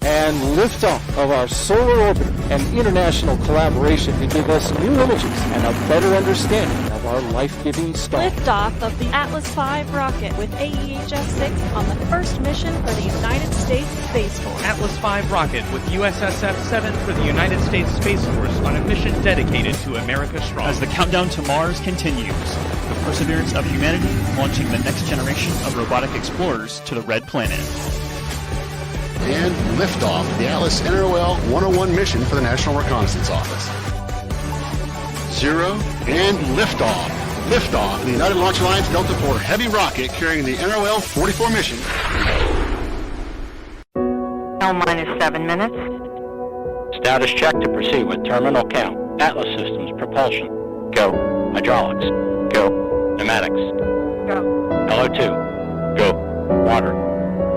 And liftoff of our solar orbiter and international collaboration to give us new images and a better understanding of our life-giving star. Liftoff of the Atlas V rocket with AEHF-6 on the first mission for the United States Space Force. Atlas V rocket with USSF-7 for the United States Space Force on a mission dedicated to America Strong. As the countdown to Mars continues, the perseverance of humanity launching the next generation of robotic explorers to the Red Planet. And liftoff the Atlas NROL 101 mission for the National Reconnaissance Office. 0 and liftoff. Liftoff the United Launch Alliance Delta IV Heavy rocket carrying the NROL 44 mission. Minus 7 minutes. Status check to proceed with terminal count. Atlas systems propulsion. Go. Hydraulics. Go. Pneumatics. Go. LO2. Go. Water.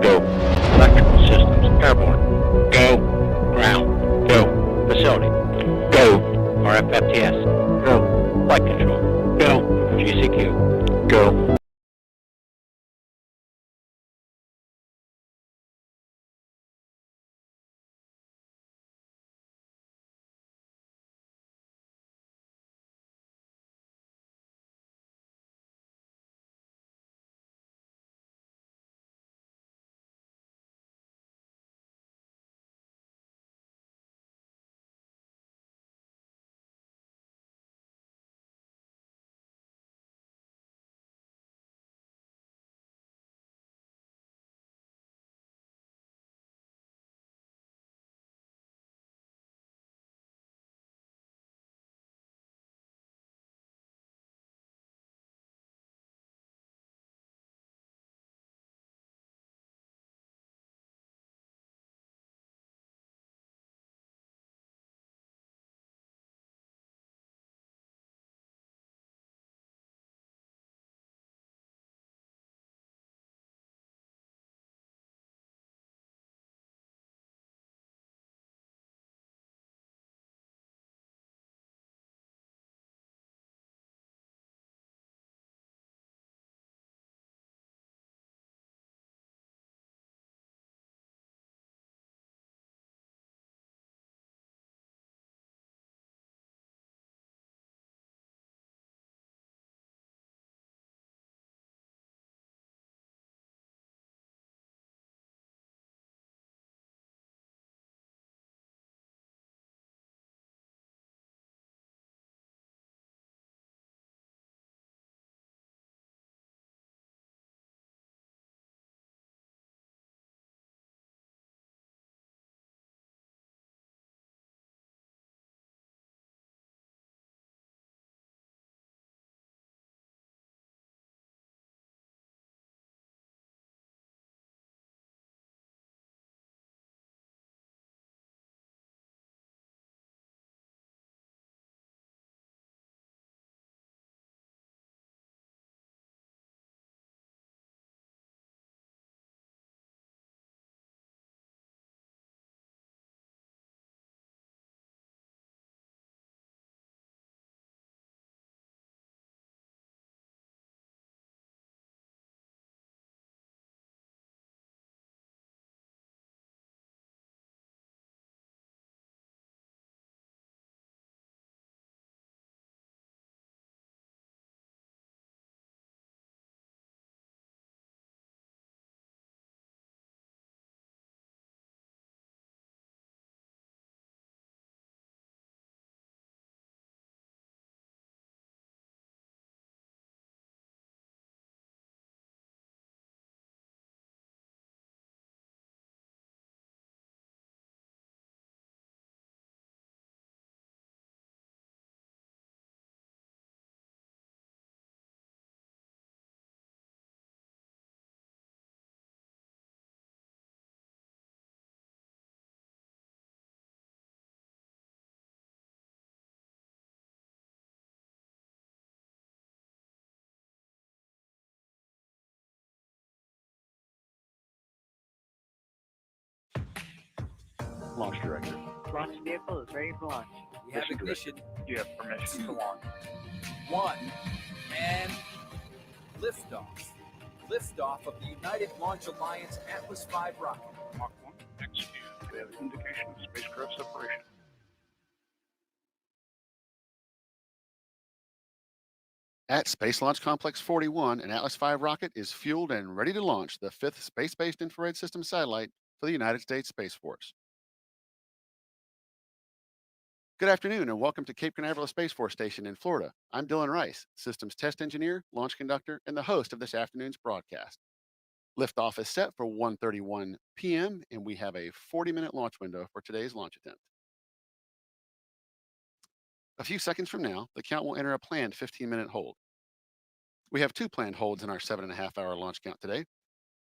Go. Electrical systems. Airborne. Go. Ground. Go. Facility. Go. RFFTS. Go. Flight control. Go. GCQ. Go. Launch director. Launch vehicle is ready for launch. We have ignition. You have permission to launch. 1 and liftoff. Liftoff of the United Launch Alliance Atlas V rocket. Mach 1, execute. Status indication of spacecraft separation. At Space Launch Complex 41, an Atlas V rocket is fueled and ready to launch the 5th Space-Based Infrared System satellite for the United States Space Force. Good afternoon and welcome to Cape Canaveral Space Force Station in Florida. I'm Dylan Rice, Systems Test Engineer, Launch Conductor, and the host of this afternoon's broadcast. Liftoff is set for 1:31 p.m. and we have a 40-minute launch window for today's launch attempt. A few seconds from now, the count will enter a planned 15-minute hold. We have 2 planned holds in our 7.5-hour launch count today.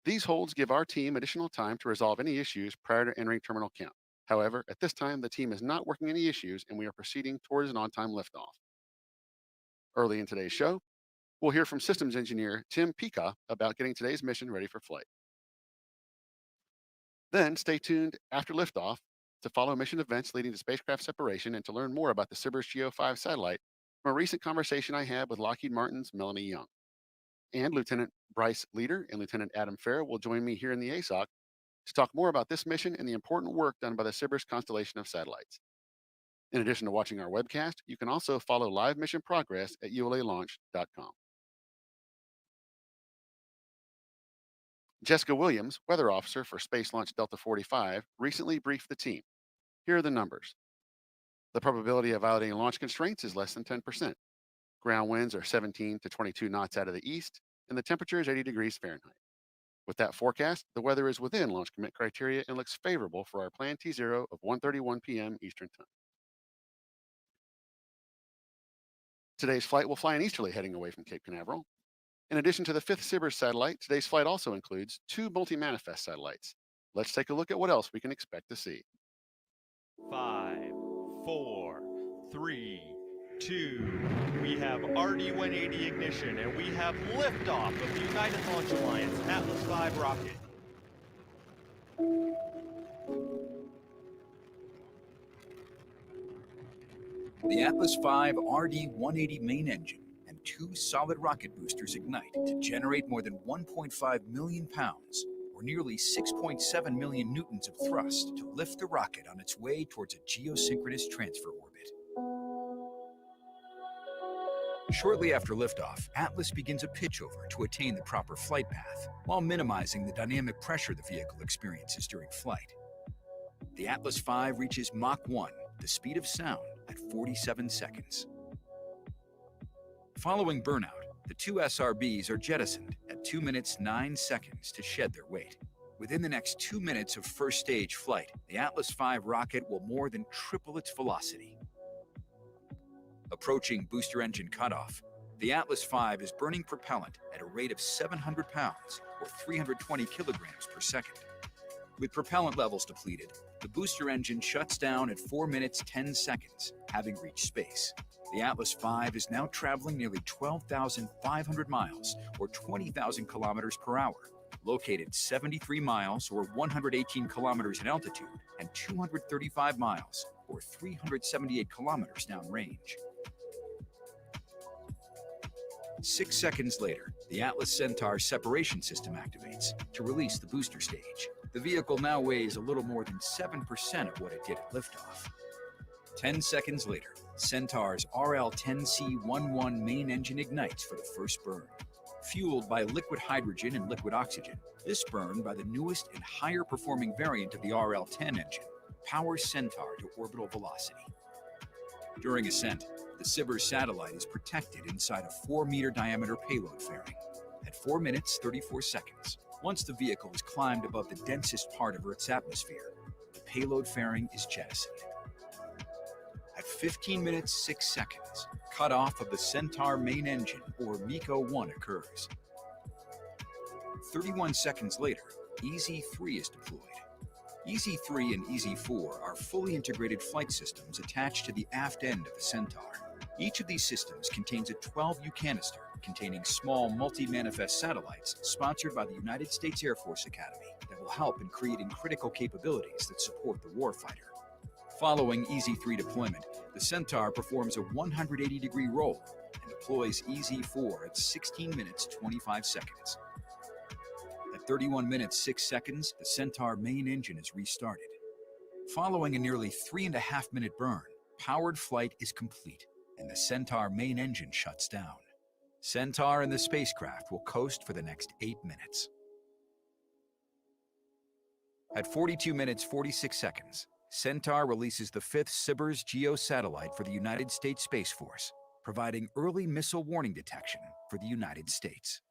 These holds give our team additional time to resolve any issues prior to entering terminal count. However, at this time, the team is not working any issues and we are proceeding towards an on-time liftoff. Early in today's show, we'll hear from Systems Engineer Tim Pika about getting today's mission ready for flight. Then stay tuned after liftoff to follow mission events leading to spacecraft separation and to learn more about the SBIRS GEO 5 satellite from a recent conversation I had with Lockheed Martin's Melanie Young. And Lieutenant Bryce Leader and Lieutenant Adam Farrell will join me here in the ASOC to talk more about this mission and the important work done by the SBIRS constellation of satellites. In addition to watching our webcast, you can also follow live mission progress at ulalaunch.com. Jessica Williams, weather officer for Space Launch Delta 45, recently briefed the team. Here are the numbers. The probability of violating launch constraints is less than 10%. Ground winds are 17 to 22 knots out of the east, and the temperature is 80 degrees Fahrenheit. With that forecast, the weather is within launch commit criteria and looks favorable for our planned T0 of 1:31 p.m. Eastern Time. Today's flight will fly an easterly heading away from Cape Canaveral. In addition to the 5th SBIRS satellite, today's flight also includes 2 multi-manifest satellites. Let's take a look at what else we can expect to see. 5, 4, 3, 2. We have RD-180 ignition, and we have liftoff of the United Launch Alliance Atlas V rocket. The Atlas V RD-180 main engine and 2 solid rocket boosters ignite to generate more than 1.5 million pounds, or nearly 6.7 million newtons of thrust to lift the rocket on its way towards a geosynchronous transfer orbit. Shortly after liftoff, Atlas begins a pitchover to attain the proper flight path, while minimizing the dynamic pressure the vehicle experiences during flight. The Atlas V reaches Mach 1, the speed of sound, at 47 seconds. Following burnout, the 2 SRBs are jettisoned at 2 minutes 9 seconds to shed their weight. Within the next 2 minutes of first stage flight, the Atlas V rocket will more than triple its velocity. Approaching booster engine cutoff, the Atlas V is burning propellant at a rate of 700 pounds, or 320 kilograms per second. With propellant levels depleted, the booster engine shuts down at 4 minutes 10 seconds, having reached space. The Atlas V is now traveling nearly 12,500 miles, or 20,000 kilometers per hour, located 73 miles, or 118 kilometers in altitude, and 235 miles, or 378 kilometers downrange. 6 seconds later, the Atlas Centaur separation system activates to release the booster stage. The vehicle now weighs a little more than 7% of what it did at liftoff. 10 seconds later, Centaur's RL-10C11 main engine ignites for the first burn. Fueled by liquid hydrogen and liquid oxygen, this burn by the newest and higher performing variant of the RL-10 engine powers Centaur to orbital velocity. During ascent, the SBIRS satellite is protected inside a 4-meter diameter payload fairing at 4 minutes 34 seconds. Once the vehicle has climbed above the densest part of Earth's atmosphere, the payload fairing is jettisoned. At 15 minutes 6 seconds, cutoff of the Centaur main engine, or MECO-1, occurs. 31 seconds later, EZ-3 is deployed. EZ-3 and EZ-4 are fully integrated flight systems attached to the aft end of the Centaur. Each of these systems contains a 12U canister containing small multi-manifest satellites sponsored by the United States Air Force Academy that will help in creating critical capabilities that support the warfighter. Following EZ-3 deployment, the Centaur performs a 180-degree roll and deploys EZ-4 at 16 minutes 25 seconds. At 31 minutes 6 seconds, the Centaur main engine is restarted. Following a nearly 3.5-minute burn, powered flight is complete, and the Centaur main engine shuts down. Centaur and the spacecraft will coast for the next 8 minutes. At 42 minutes 46 seconds, Centaur releases the 5th SBIRS GEO satellite for the United States Space Force, providing early missile warning detection for the United States.